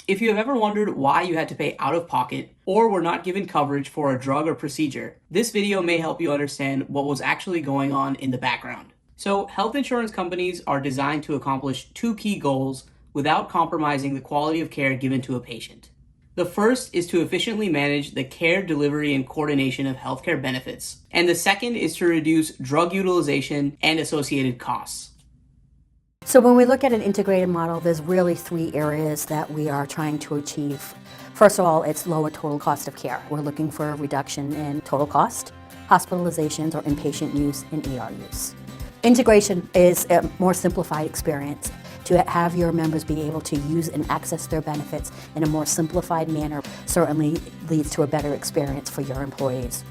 If you have ever wondered why you had to pay out of pocket or were not given coverage for a drug or procedure, this video may help you understand what was actually going on in the background. So, health insurance companies are designed to accomplish two key goals without compromising the quality of care given to a patient. The first is to efficiently manage the care delivery and coordination of healthcare benefits, and the second is to reduce drug utilization and associated costs. So when we look at an integrated model, there's really three areas that we are trying to achieve. First of all, it's lower total cost of care. We're looking for a reduction in total cost, hospitalizations, or inpatient use and ER use. Integration is a more simplified experience to have your members be able to use and access their benefits in a more simplified manner certainly leads to a better experience for your employees.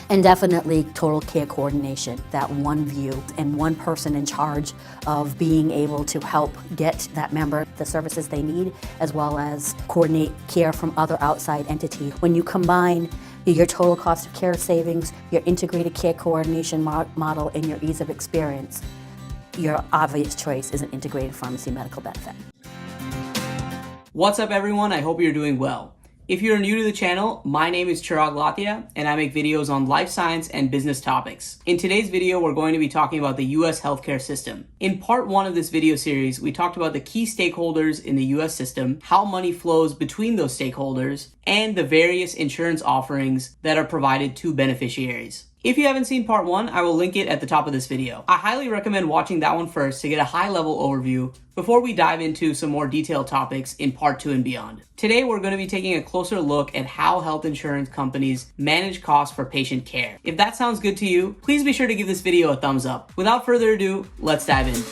And definitely total care coordination, that one view and one person in charge of being able to help get that member the services they need, as well as coordinate care from other outside entities. When you combine your total cost of care savings, your integrated care coordination model, and your ease of experience, your obvious choice is an integrated pharmacy medical benefit. What's up everyone, I hope you're doing well. If you're new to the channel, my name is Chirag Lathia and I make videos on life science and business topics. In today's video, we're going to be talking about the US healthcare system. In part one of this video series, we talked about the key stakeholders in the US system, how money flows between those stakeholders, and the various insurance offerings that are provided to beneficiaries. If you haven't seen part one, I will link it at the top of this video. I highly recommend watching that one first to get a high-level overview before we dive into some more detailed topics in part two and beyond. Today, we're going to be taking a closer look at how health insurance companies manage costs for patient care. If that sounds good to you, please be sure to give this video a thumbs up. Without further ado, let's dive in.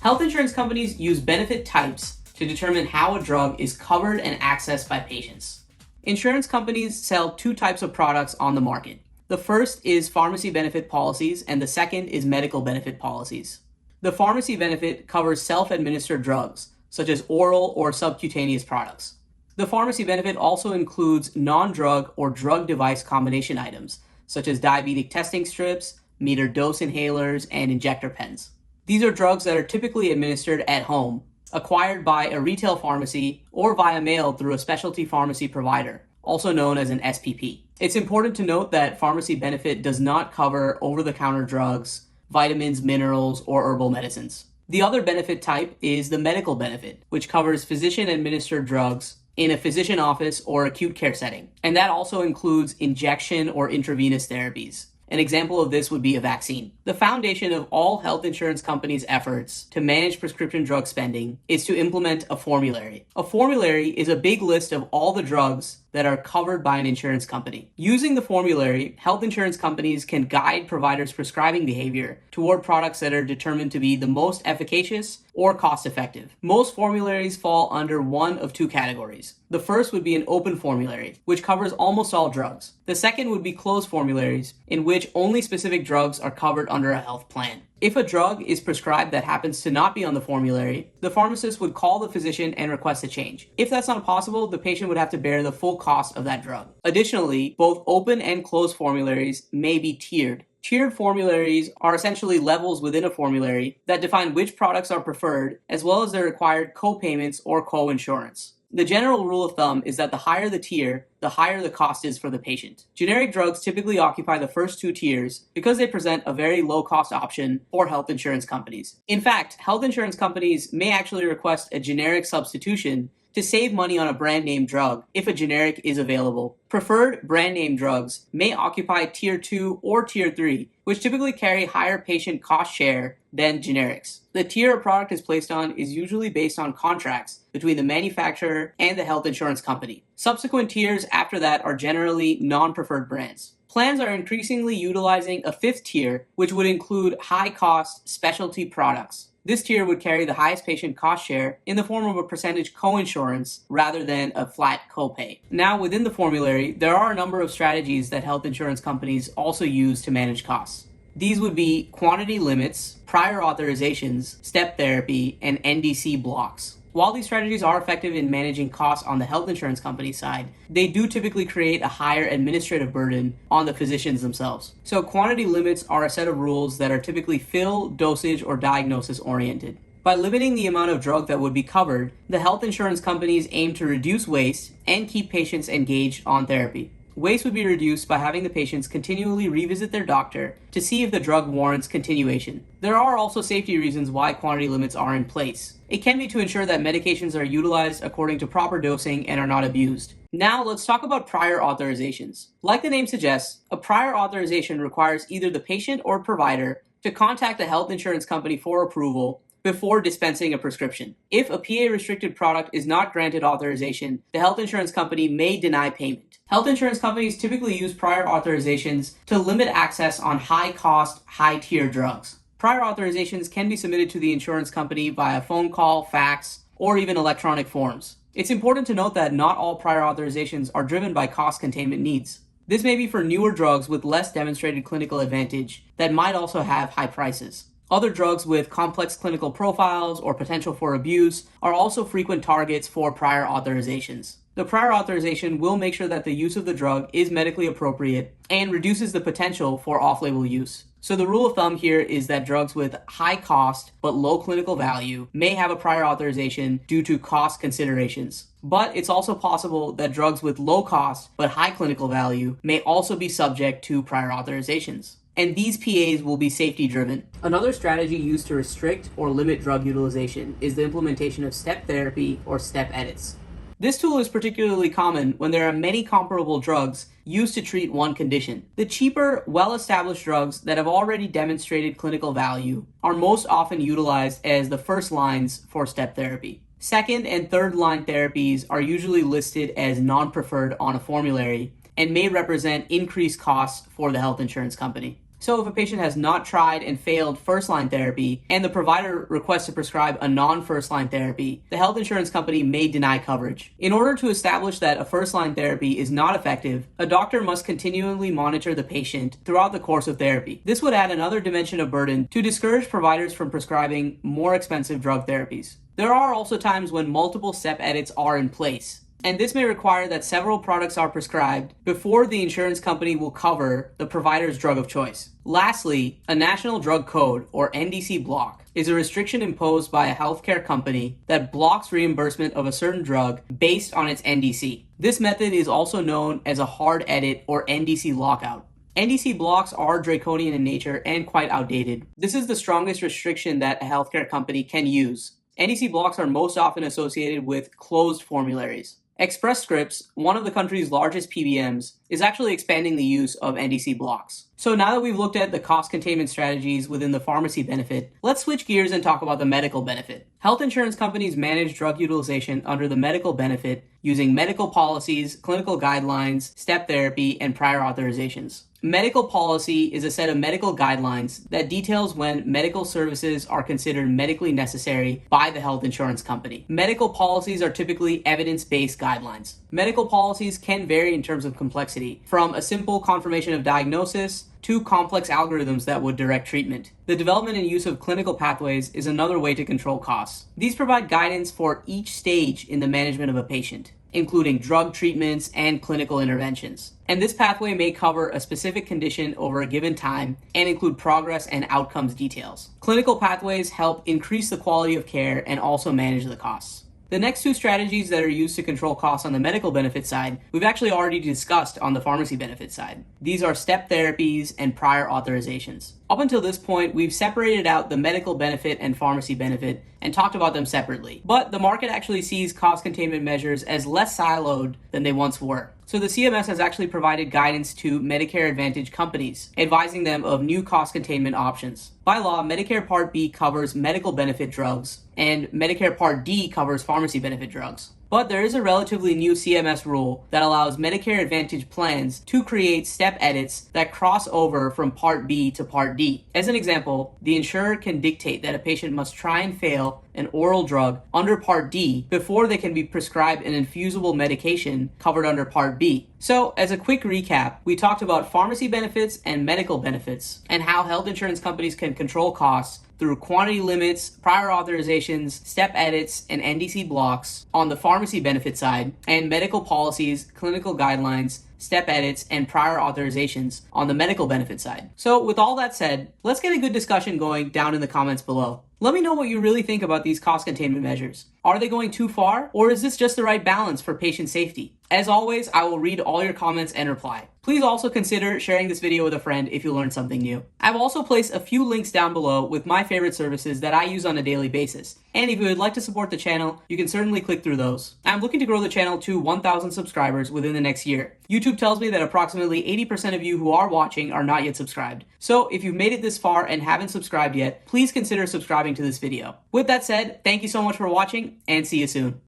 Health insurance companies use benefit types to determine how a drug is covered and accessed by patients. Insurance companies sell two types of products on the market. The first is pharmacy benefit policies, and the second is medical benefit policies. The pharmacy benefit covers self-administered drugs, such as oral or subcutaneous products. The pharmacy benefit also includes non-drug or drug-device combination items, such as diabetic testing strips, metered dose inhalers, and injector pens. These are drugs that are typically administered at home, acquired by a retail pharmacy, or via mail through a specialty pharmacy provider, also known as an SPP. It's important to note that pharmacy benefit does not cover over-the-counter drugs, vitamins, minerals, or herbal medicines. The other benefit type is the medical benefit, which covers physician-administered drugs in a physician office or acute care setting. And that also includes injection or intravenous therapies. An example of this would be a vaccine. The foundation of all health insurance companies' efforts to manage prescription drug spending is to implement a formulary. A formulary is a big list of all the drugs that are covered by an insurance company. Using the formulary, health insurance companies can guide providers' prescribing behavior toward products that are determined to be the most efficacious or cost-effective. Most formularies fall under one of two categories. The first would be an open formulary, which covers almost all drugs. The second would be closed formularies, in which only specific drugs are covered under a health plan. If a drug is prescribed that happens to not be on the formulary, the pharmacist would call the physician and request a change. If that's not possible, the patient would have to bear the full cost of that drug. Additionally, both open and closed formularies may be tiered. Tiered formularies are essentially levels within a formulary that define which products are preferred, as well as their required co-payments or co-insurance. The general rule of thumb is that the higher the tier, the higher the cost is for the patient. Generic drugs typically occupy the first two tiers because they present a very low-cost option for health insurance companies. In fact, health insurance companies may actually request a generic substitution to save money on a brand name drug if a generic is available. Preferred brand name drugs may occupy tier 2 or tier 3, which typically carry higher patient cost share than generics. The tier a product is placed on is usually based on contracts between the manufacturer and the health insurance company. Subsequent tiers after that are generally non-preferred brands. Plans are increasingly utilizing a fifth tier, which would include high-cost specialty products. This tier would carry the highest patient cost share in the form of a percentage co-insurance rather than a flat copay. Now, within the formulary, there are a number of strategies that health insurance companies also use to manage costs. These would be quantity limits, prior authorizations, step therapy, and NDC blocks. While these strategies are effective in managing costs on the health insurance company side, they do typically create a higher administrative burden on the physicians themselves. So quantity limits are a set of rules that are typically fill, dosage, or diagnosis oriented. By limiting the amount of drug that would be covered, the health insurance companies aim to reduce waste and keep patients engaged on therapy. Waste would be reduced by having the patients continually revisit their doctor to see if the drug warrants continuation. There are also safety reasons why quantity limits are in place. It can be to ensure that medications are utilized according to proper dosing and are not abused. Now let's talk about prior authorizations. Like the name suggests, a prior authorization requires either the patient or provider to contact the health insurance company for approval before dispensing a prescription. If a PA-restricted product is not granted authorization, the health insurance company may deny payment. Health insurance companies typically use prior authorizations to limit access on high-cost, high-tier drugs. Prior authorizations can be submitted to the insurance company via phone call, fax, or even electronic forms. It's important to note that not all prior authorizations are driven by cost containment needs. This may be for newer drugs with less demonstrated clinical advantage that might also have high prices. Other drugs with complex clinical profiles or potential for abuse are also frequent targets for prior authorizations. The prior authorization will make sure that the use of the drug is medically appropriate and reduces the potential for off-label use. So the rule of thumb here is that drugs with high cost but low clinical value may have a prior authorization due to cost considerations. But it's also possible that drugs with low cost but high clinical value may also be subject to prior authorizations. And these PAs will be safety driven. Another strategy used to restrict or limit drug utilization is the implementation of step therapy or step edits. This tool is particularly common when there are many comparable drugs used to treat one condition. The cheaper, well-established drugs that have already demonstrated clinical value are most often utilized as the first lines for step therapy. Second and third line therapies are usually listed as non-preferred on a formulary and may represent increased costs for the health insurance company. So if a patient has not tried and failed first-line therapy and the provider requests to prescribe a non-first-line therapy, the health insurance company may deny coverage. In order to establish that a first-line therapy is not effective, a doctor must continually monitor the patient throughout the course of therapy. This would add another dimension of burden to discourage providers from prescribing more expensive drug therapies. There are also times when multiple step edits are in place, and this may require that several products are prescribed before the insurance company will cover the provider's drug of choice. Lastly, a National Drug Code, or NDC block, is a restriction imposed by a healthcare company that blocks reimbursement of a certain drug based on its NDC. This method is also known as a hard edit or NDC lockout. NDC blocks are draconian in nature and quite outdated. This is the strongest restriction that a healthcare company can use. NDC blocks are most often associated with closed formularies. Express Scripts, one of the country's largest PBMs, is actually expanding the use of NDC blocks. So now that we've looked at the cost containment strategies within the pharmacy benefit, let's switch gears and talk about the medical benefit. Health insurance companies manage drug utilization under the medical benefit using medical policies, clinical guidelines, step therapy, and prior authorizations. Medical policy is a set of medical guidelines that details when medical services are considered medically necessary by the health insurance company. Medical policies are typically evidence-based guidelines. Medical policies can vary in terms of complexity, from a simple confirmation of diagnosis to complex algorithms that would direct treatment. The development and use of clinical pathways is another way to control costs. These provide guidance for each stage in the management of a patient, including drug treatments and clinical interventions. And this pathway may cover a specific condition over a given time and include progress and outcomes details. Clinical pathways help increase the quality of care and also manage the costs. The next two strategies that are used to control costs on the medical benefit side, we've actually already discussed on the pharmacy benefit side. These are step therapies and prior authorizations. Up until this point, we've separated out the medical benefit and pharmacy benefit and talked about them separately. But the market actually sees cost containment measures as less siloed than they once were. So the CMS has actually provided guidance to Medicare Advantage companies, advising them of new cost containment options. By law, Medicare Part B covers medical benefit drugs, and Medicare Part D covers pharmacy benefit drugs. But there is a relatively new CMS rule that allows Medicare Advantage plans to create step edits that cross over from Part B to Part D. As an example, the insurer can dictate that a patient must try and fail an oral drug under Part D before they can be prescribed an infusible medication covered under Part B. So, as a quick recap, we talked about pharmacy benefits and medical benefits, and how health insurance companies can control costs through quantity limits, prior authorizations, step edits, and NDC blocks on the pharmacy benefit side, and medical policies, clinical guidelines, step edits, and prior authorizations on the medical benefit side. So with all that said, let's get a good discussion going down in the comments below. Let me know what you really think about these cost containment measures. Are they going too far, or is this just the right balance for patient safety? As always, I will read all your comments and reply. Please also consider sharing this video with a friend if you learned something new. I've also placed a few links down below with my favorite services that I use on a daily basis. And if you would like to support the channel, you can certainly click through those. I'm looking to grow the channel to 1,000 subscribers within the next year. YouTube tells me that approximately 80% of you who are watching are not yet subscribed. So if you've made it this far and haven't subscribed yet, please consider subscribing to this video. With that said, thank you so much for watching, and see you soon.